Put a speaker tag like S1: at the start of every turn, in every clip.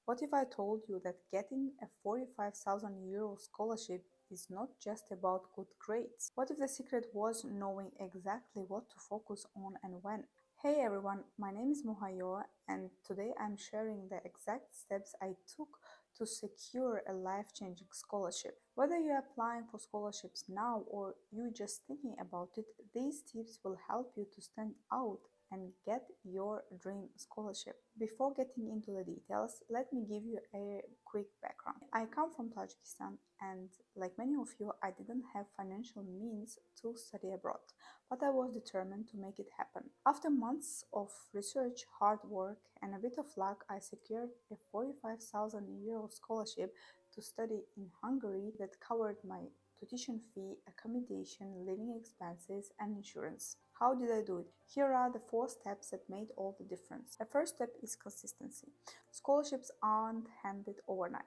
S1: What if I told you that getting a 45,000 euro scholarship is not just about good grades? What if the secret was knowing exactly what to focus on and when? Hey everyone, my name is Muhayyo, and today I'm sharing the exact steps I took to secure a life-changing scholarship. Whether you're applying for scholarships now or you just thinking about it, these tips will help you to stand out and get your dream scholarship. Before getting into the details, let me give you a quick background. I come from Tajikistan, and like many of you, I didn't have financial means to study abroad, but I was determined to make it happen. After months of research, hard work, and a bit of luck, I secured a 45,000 euro scholarship to study in Hungary that covered my tuition fee, accommodation, living expenses, and insurance. How did I do it? Here are the 4 steps that made all the difference. The first step is consistency. Scholarships aren't handed overnight.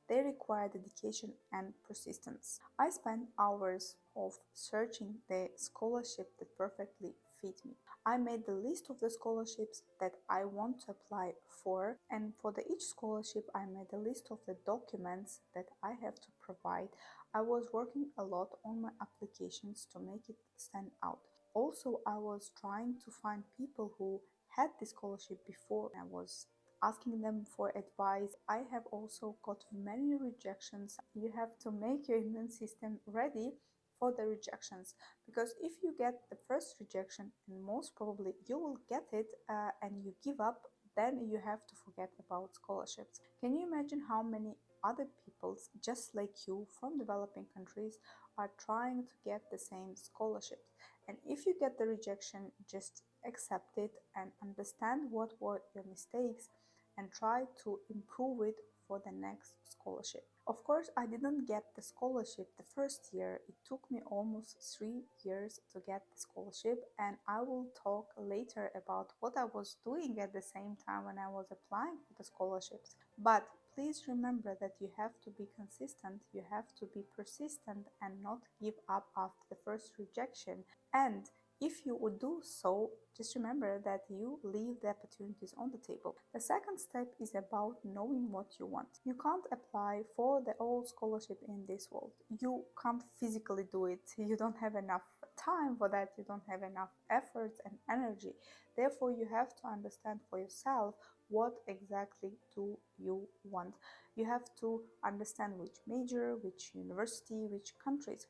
S1: They require dedication and persistence. I spent hours of searching the scholarship that perfectly fit me. I made the list of the scholarships that I want to apply for, and for each scholarship I made a list of the documents that I have to provide. I was working a lot on my applications to make it stand out. Also, I was trying to find people who had the scholarship before. I was asking them for advice. I have also got many rejections. You have to make your immune system ready for the rejections, because if you get the first rejection, and most probably you will get it, and you give up, then you have to forget about scholarships. Can you imagine how many other people just like you from developing countries are trying to get the same scholarships? And if you get the rejection, just accept it and understand what were your mistakes and try to improve it for the next scholarship. Of course, I didn't get the scholarship the first year. It took me almost 3 years to get the scholarship, and I will talk later about what I was doing at the same time when I was applying for the scholarships. But please remember that you have to be consistent, you have to be persistent and not give up after the first rejection. And if you would do so, just remember that you leave the opportunities on the table. The second step is about knowing what you want. You can't apply for the whole scholarship in this world. You can't physically do it. You don't have enough time for that. You don't have enough effort and energy. Therefore, you have to understand for yourself what exactly do you want. You have to understand which major, which university, which countries.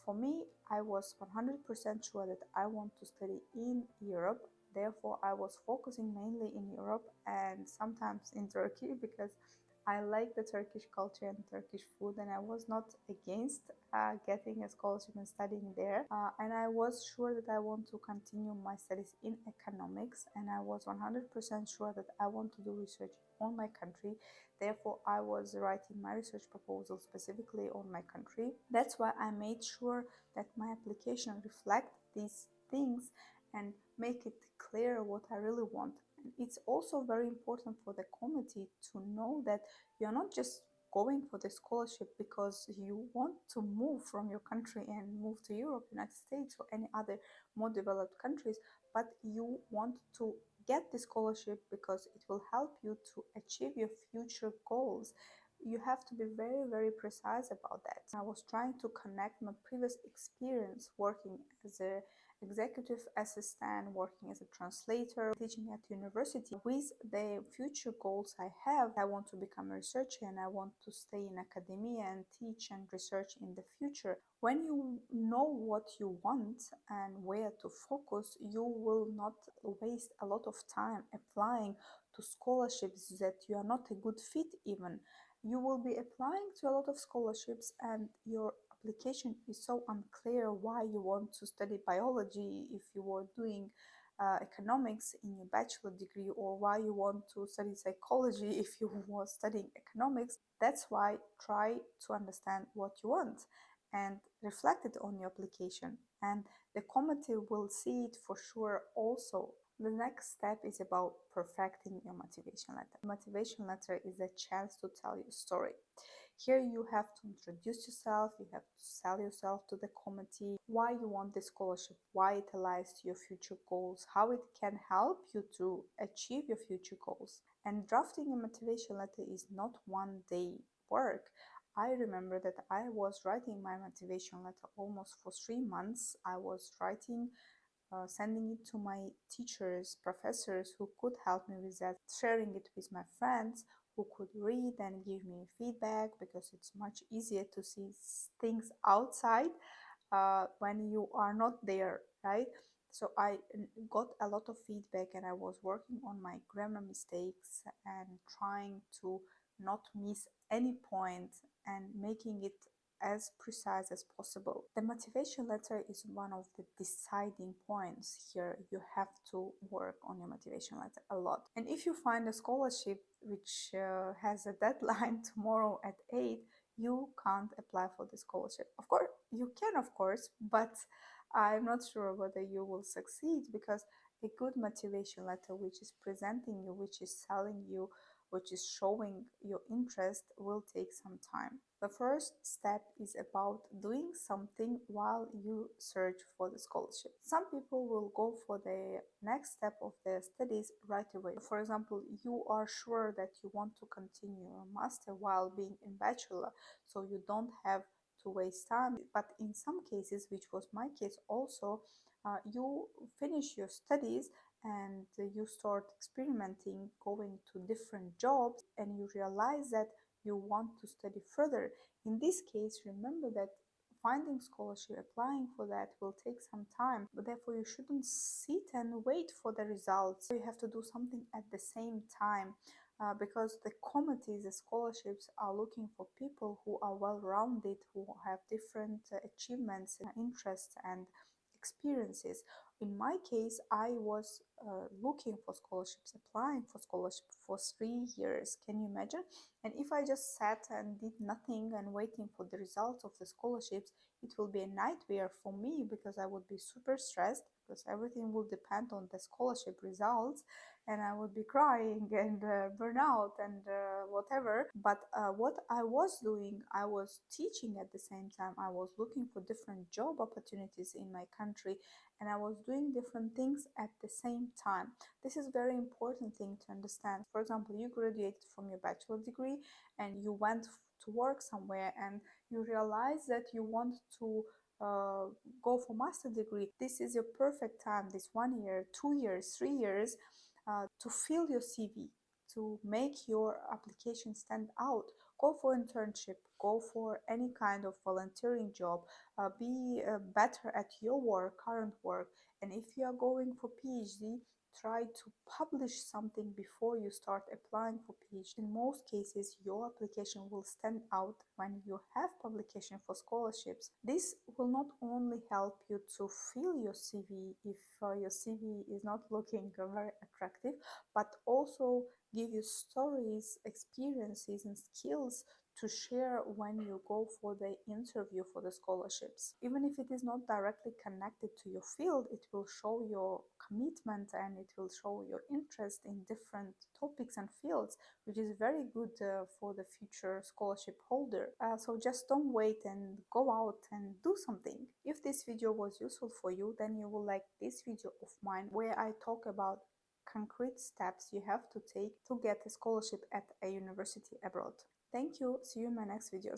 S1: For me, I was 100% sure that I want to study in Europe. Therefore, I was focusing mainly in Europe and sometimes in Turkey, because I like the Turkish culture and Turkish food, and I was not against getting a scholarship and studying there. And I was sure that I want to continue my studies in economics, and I was 100% sure that I want to do research on my country. Therefore, I was writing my research proposal specifically on my country. That's why I made sure that my application reflects these things and make it clear what I really want. And it's also very important for the committee to know that you're not just going for the scholarship because you want to move from your country and move to Europe, United States, or any other more developed countries, but you want to get the scholarship because it will help you to achieve your future goals. You have to be very, very precise about that. I was trying to connect my previous experience working as an executive assistant, working as a translator, teaching at university, with the future goals I have. I want to become a researcher and I want to stay in academia and teach and research in the future. When you know what you want and where to focus, you will not waste a lot of time applying to scholarships that you are not a good fit even. You will be applying to a lot of scholarships and your application is so unclear why you want to study biology if you were doing economics in your bachelor degree, or why you want to study psychology if you were studying economics. That's why try to understand what you want and reflect it on your application, and the committee will see it for sure also. The next step is about perfecting your motivation letter. Motivation letter is a chance to tell your story. Here you have to introduce yourself, you have to sell yourself to the committee, why you want this scholarship, why it aligns to your future goals, how it can help you to achieve your future goals. And drafting a motivation letter is not one day work. I remember that I was writing my motivation letter almost for 3 months. I was writing, sending it to my teachers, professors who could help me with that, sharing it with my friends who could read and give me feedback, because it's much easier to see things outside when you are not there, right? So I got a lot of feedback, and I was working on my grammar mistakes and trying to not miss any point and making it as precise as possible. The motivation letter is one of the deciding points here. You have to work on your motivation letter a lot. And if you find a scholarship which has a deadline tomorrow at 8, you can't apply for the scholarship. Of course, you can, of course, but I'm not sure whether you will succeed, because a good motivation letter which is presenting you, which is selling you, which is showing your interest, will take some time. The first step is about doing something while you search for the scholarship. Some people will go for the next step of their studies right away. For example, you are sure that you want to continue your master while being in bachelor, so you don't have to waste time. But in some cases, which was my case also, you finish your studies and you start experimenting, going to different jobs, and you realize that you want to study further. In this case, remember that finding scholarship, applying for that, will take some time, but therefore you shouldn't sit and wait for the results. You have to do something at the same time, because the committees, the scholarships, are looking for people who are well-rounded, who have different achievements, interests, and experiences. In my case, I was looking for scholarships, applying for scholarship for 3 years. Can you imagine? And if I just sat and did nothing and waiting for the results of the scholarships, it will be a nightmare for me, because I would be super stressed, because everything will depend on the scholarship results, and I would be crying and burn out and whatever. But what I was doing, I was teaching at the same time. I was looking for different job opportunities in my country, and I was doing different things at the same time. This is very important thing to understand. For example, you graduated from your bachelor degree and you went to work somewhere, and you realize that you want to uh, go for master degree. This is your perfect time, this 1 year, 2 years, 3 years, to fill your CV, to make your application stand out. Go for internship, go for any kind of volunteering job, be better at your work, current work. And if you are going for PhD, try to publish something before you start applying for PhD. In most cases, your application will stand out when you have publication for scholarships. This will not only help you to fill your CV if your CV is not looking very attractive, but also give you stories, experiences, and skills to share when you go for the interview for the scholarships. Even if it is not directly connected to your field, it will show your commitment and it will show your interest in different topics and fields, which is very good for the future scholarship holder. So just don't wait and go out and do something. If this video was useful for you, then you will like this video of mine where I talk about concrete steps you have to take to get a scholarship at a university abroad. Thank you. See you in my next videos.